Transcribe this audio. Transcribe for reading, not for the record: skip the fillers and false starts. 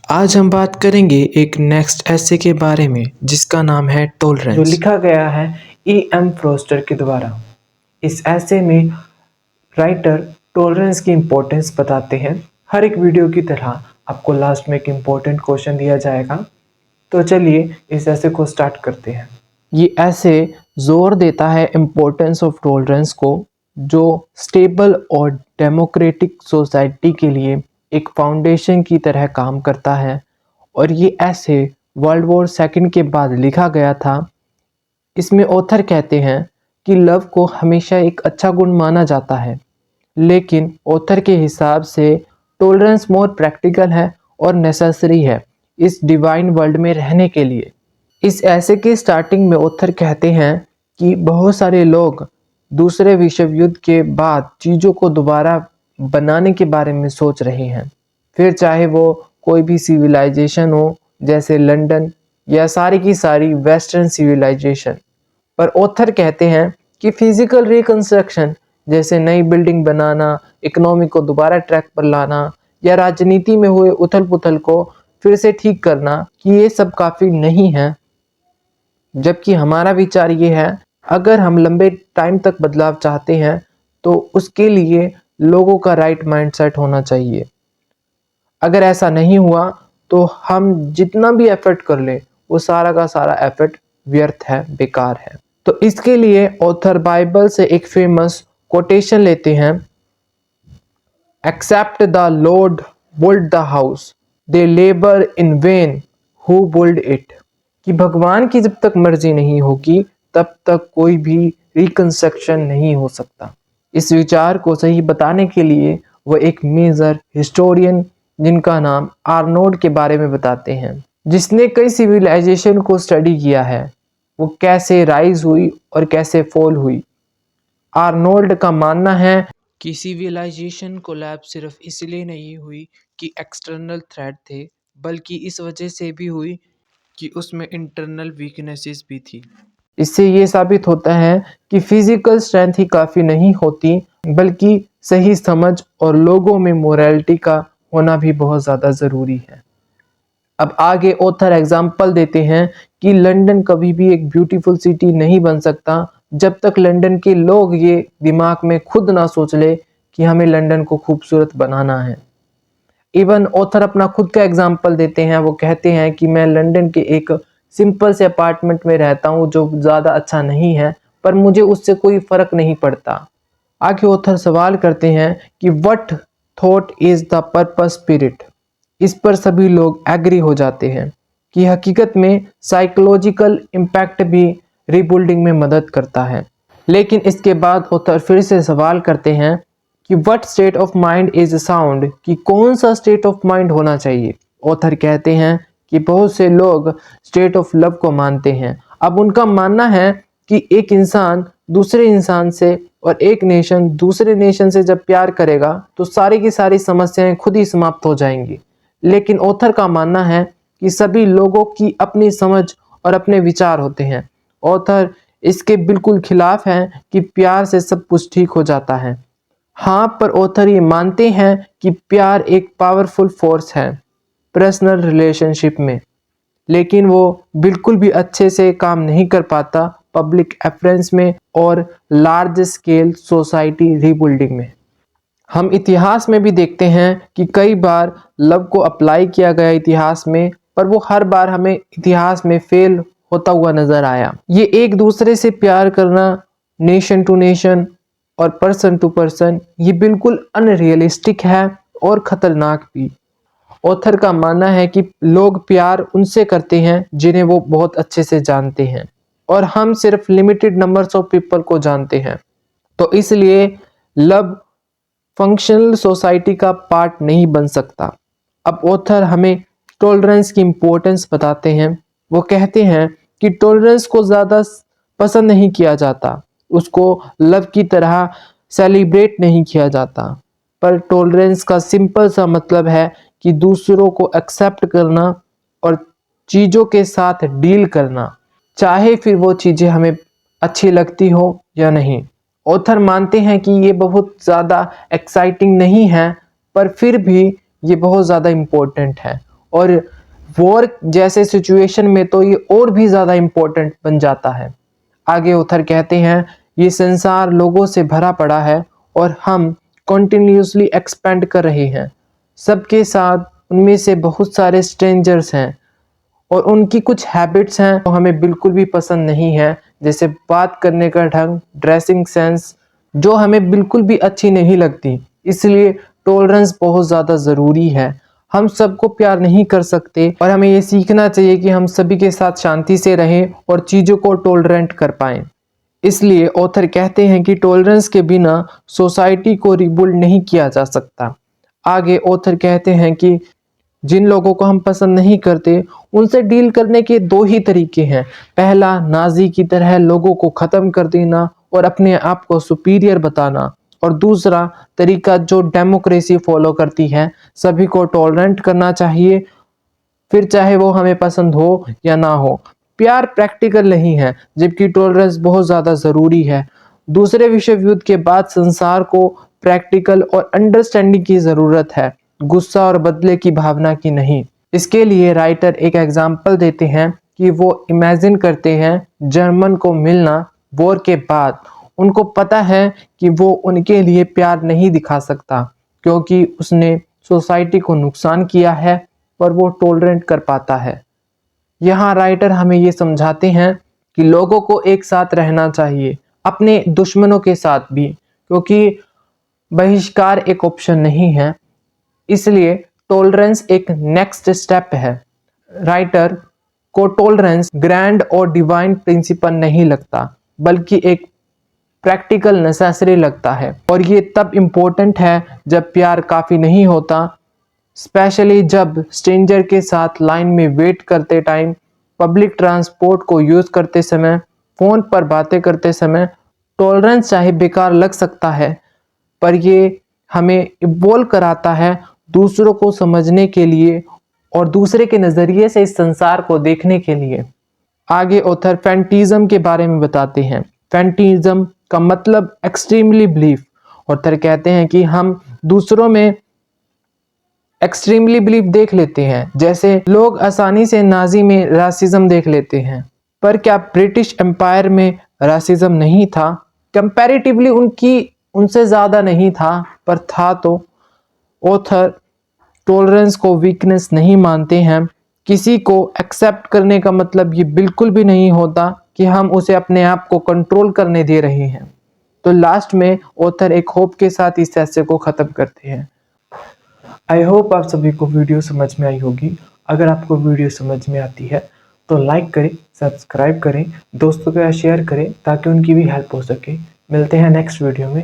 आज हम बात करेंगे एक नेक्स्ट ऐसे के बारे में जिसका नाम है टॉलरेंस, जो लिखा गया है E.M. फोस्टर के द्वारा। इस ऐसे में राइटर टॉलरेंस की इम्पोर्टेंस बताते हैं। हर एक वीडियो की तरह आपको लास्ट में एक इम्पोर्टेंट क्वेश्चन दिया जाएगा। तो चलिए इस ऐसे को स्टार्ट करते हैं। ये ऐसे जोर देता है इम्पोर्टेंस ऑफ टॉलरेंस को, जो स्टेबल और डेमोक्रेटिक सोसाइटी के लिए एक फाउंडेशन की तरह काम करता है। और ये ऐसे वर्ल्ड वॉर सेकंड के बाद लिखा गया था। इसमें ऑथर कहते हैं कि लव को हमेशा एक अच्छा गुण माना जाता है, लेकिन ऑथर के हिसाब से टॉलरेंस मोर प्रैक्टिकल है और नेसेसरी है इस डिवाइन वर्ल्ड में रहने के लिए। इस ऐसे के स्टार्टिंग में ऑथर कहते हैं कि बहुत सारे लोग दूसरे विश्व युद्ध के बाद चीज़ों को दोबारा बनाने के बारे में सोच रहे हैं, फिर चाहे वो कोई भी सिविलाइजेशन हो जैसे लंदन या सारी की सारी वेस्टर्न सिविलाइजेशन। पर ऑथर कहते हैं कि फिजिकल रिकंस्ट्रक्शन जैसे नई बिल्डिंग बनाना, इकोनॉमी को दोबारा ट्रैक पर लाना या राजनीति में हुए उथल पुथल को फिर से ठीक करना, कि ये सब काफ़ी नहीं है। जबकि हमारा विचार ये है, अगर हम लंबे टाइम तक बदलाव चाहते हैं तो उसके लिए लोगों का राइट माइंडसेट होना चाहिए। अगर ऐसा नहीं हुआ तो हम जितना भी एफर्ट कर ले वो सारा का सारा एफर्ट व्यर्थ है, बेकार है। तो इसके लिए ऑथर बाइबल से एक फेमस कोटेशन लेते हैं, except the Lord build the house, they labour in vain who build it. कि भगवान की जब तक मर्जी नहीं होगी तब तक कोई भी रिकंस्ट्रक्शन नहीं हो सकता। इस विचार को सही बताने के लिए वह एक मेजर हिस्टोरियन जिनका नाम आर्नोल्ड के बारे में बताते हैं, जिसने कई सिविलाइजेशन को स्टडी किया है, वो कैसे राइज हुई और कैसे फॉल हुई। आर्नोल्ड का मानना है कि सिविलाइजेशन कोलैप्स सिर्फ इसलिए नहीं हुई कि एक्सटर्नल थ्रेट थे, बल्कि इस वजह से भी हुई कि उसमें इंटरनल वीकनेसेस भी थी। इससे ये साबित होता है कि फिजिकल स्ट्रेंथ ही काफ़ी नहीं होती, बल्कि सही समझ और लोगों में मोरालिटी का होना भी बहुत ज़्यादा ज़रूरी है। अब आगे ऑथर एग्जाम्पल देते हैं कि लंदन कभी भी एक ब्यूटीफुल सिटी नहीं बन सकता जब तक लंदन के लोग ये दिमाग में खुद ना सोच ले कि हमें लंदन को खूबसूरत बनाना है। इवन ऑथर अपना खुद का एग्जाम्पल देते हैं। वो कहते हैं कि मैं लंदन के एक सिंपल से अपार्टमेंट में रहता हूँ जो ज़्यादा अच्छा नहीं है, पर मुझे उससे कोई फ़र्क नहीं पड़ता। आगे ऑथर सवाल करते हैं कि what thought is the purpose spirit. इस पर सभी लोग एग्री हो जाते हैं कि हकीकत में साइकोलॉजिकल इम्पैक्ट भी रीबिल्डिंग में मदद करता है। लेकिन इसके बाद ऑथर फिर से सवाल करते हैं कि what state of mind is sound, कि कौन सा स्टेट ऑफ माइंड होना चाहिए। ऑथर कहते हैं कि बहुत से लोग स्टेट ऑफ लव को मानते हैं। अब उनका मानना है कि एक इंसान दूसरे इंसान से और एक नेशन दूसरे नेशन से जब प्यार करेगा तो सारी की सारी समस्याएं खुद ही समाप्त हो जाएंगी। लेकिन ऑथर का मानना है कि सभी लोगों की अपनी समझ और अपने विचार होते हैं। ऑथर इसके बिल्कुल खिलाफ है कि प्यार से सब कुछ ठीक हो जाता है। हाँ, पर ऑथर ये मानते हैं कि प्यार एक पावरफुल फोर्स है पर्सनल रिलेशनशिप में, लेकिन वो बिल्कुल भी अच्छे से काम नहीं कर पाता पब्लिक अफेयर्स में और लार्ज स्केल सोसाइटी रीबिल्डिंग में। हम इतिहास में भी देखते हैं कि कई बार लव को अप्लाई किया गया इतिहास में, पर वो हर बार हमें इतिहास में फेल होता हुआ नजर आया। ये एक दूसरे से प्यार करना नेशन टू नेशन और पर्सन टू पर्सन, ये बिल्कुल अनरियलिस्टिक है और ख़तरनाक भी। ऑथर का मानना है कि लोग प्यार उनसे करते हैं जिन्हें वो बहुत अच्छे से जानते हैं, और हम सिर्फ लिमिटेड नंबर्स ऑफ पीपल को जानते हैं। तो इसलिए लव फंक्शनल सोसाइटी का पार्ट नहीं बन सकता। अब ऑथर हमें टॉलरेंस की इम्पोर्टेंस बताते हैं। वो कहते हैं कि टॉलरेंस को ज़्यादा पसंद नहीं किया जाता, उसको लव की तरह सेलिब्रेट नहीं किया जाता, पर टॉलरेंस का सिंपल सा मतलब है कि दूसरों को एक्सेप्ट करना और चीज़ों के साथ डील करना, चाहे फिर वो चीज़ें हमें अच्छी लगती हो या नहीं। ऑथर मानते हैं कि ये बहुत ज़्यादा एक्साइटिंग नहीं है, पर फिर भी ये बहुत ज़्यादा इम्पोर्टेंट है। और वॉर जैसे सिचुएशन में तो ये और भी ज़्यादा इम्पोर्टेंट बन जाता है। आगे ऑथर कहते हैं, ये संसार लोगों से भरा पड़ा है और हम कंटिन्यूसली एक्सपेंड कर रहे हैं सबके साथ। उनमें से बहुत सारे स्ट्रेंजर्स हैं और उनकी कुछ हैबिट्स हैं जो हमें बिल्कुल भी पसंद नहीं है, जैसे बात करने का ढंग, ड्रेसिंग सेंस, जो हमें बिल्कुल भी अच्छी नहीं लगती। इसलिए टॉलरेंस बहुत ज़्यादा ज़रूरी है। हम सबको प्यार नहीं कर सकते और हमें ये सीखना चाहिए कि हम सभी के साथ शांति से रहें और चीज़ों को टॉलरेंट कर पाएं। इसलिए ऑथर कहते हैं कि टॉलरेंस के बिना सोसाइटी को रिबिल्ड नहीं किया जा सकता। आगे ऑथर कहते हैं कि जिन लोगों को हम पसंद नहीं करते उनसे डील करने के दो ही तरीके हैं। पहला, नाजी की तरह लोगों को ख़त्म कर देना और अपने आप को सुपीरियर बताना, और दूसरा तरीका जो डेमोक्रेसी फॉलो करती है, सभी को टॉलरेंट करना चाहिए, फिर चाहे वो हमें पसंद हो या ना हो। प्यार प्रैक्टिकल नहीं है, जबकि टॉलरेंस बहुत ज़्यादा ज़रूरी है। दूसरे विश्व युद्ध के बाद संसार को प्रैक्टिकल और अंडरस्टैंडिंग की ज़रूरत है, गुस्सा और बदले की भावना की नहीं। इसके लिए राइटर एक एग्जाम्पल देते हैं कि वो इमेजिन करते हैं जर्मन को मिलना वॉर के बाद। उनको पता है कि वो उनके लिए प्यार नहीं दिखा सकता क्योंकि उसने सोसाइटी को नुकसान किया है, पर वो टॉलरेंट कर पाता है। यहाँ राइटर हमें ये समझाते हैं कि लोगों को एक साथ रहना चाहिए, अपने दुश्मनों के साथ भी, क्योंकि बहिष्कार एक ऑप्शन नहीं है। इसलिए टॉलरेंस एक नेक्स्ट स्टेप है। राइटर को टॉलरेंस ग्रैंड और डिवाइन प्रिंसिपल नहीं लगता, बल्कि एक प्रैक्टिकल नेसेसरी लगता है। और ये तब इम्पोर्टेंट है जब प्यार काफ़ी नहीं होता, स्पेशली जब स्ट्रेंजर के साथ लाइन में वेट करते टाइम, पब्लिक ट्रांसपोर्ट को यूज़ करते समय, फ़ोन पर बातें करते समय। टॉलरेंस चाहे बेकार लग सकता है, पर ये हमें इवॉल्व कराता है दूसरों को समझने के लिए और दूसरे के नज़रिए से इस संसार को देखने के लिए। आगे ऑथर फैंटिज्म के बारे में बताते हैं। फैंटिज्म का मतलब एक्सट्रीमली बिलीफ। ऑथर कहते हैं कि हम दूसरों में एक्सट्रीमली बिलीफ देख लेते हैं, जैसे लोग आसानी से नाजी में रासिज्म देख लेते हैं। पर क्या ब्रिटिश एम्पायर में रासिज्म नहीं था? कंपैरेटिवली उनसे ज़्यादा नहीं था, पर था। तो ऑथर टॉलरेंस को वीकनेस नहीं मानते हैं। किसी को एक्सेप्ट करने का मतलब ये बिल्कुल भी नहीं होता कि हम उसे अपने आप को कंट्रोल करने दे रहे हैं। तो लास्ट में ऑथर एक होप के साथ इस ऐसे को ख़त्म करते हैं। आई होप आप सभी को वीडियो समझ में आई होगी। अगर आपको वीडियो समझ में आती है तो लाइक करें, सब्सक्राइब करें, दोस्तों के साथ शेयर करें ताकि उनकी भी हेल्प हो सके। मिलते हैं नेक्स्ट वीडियो में।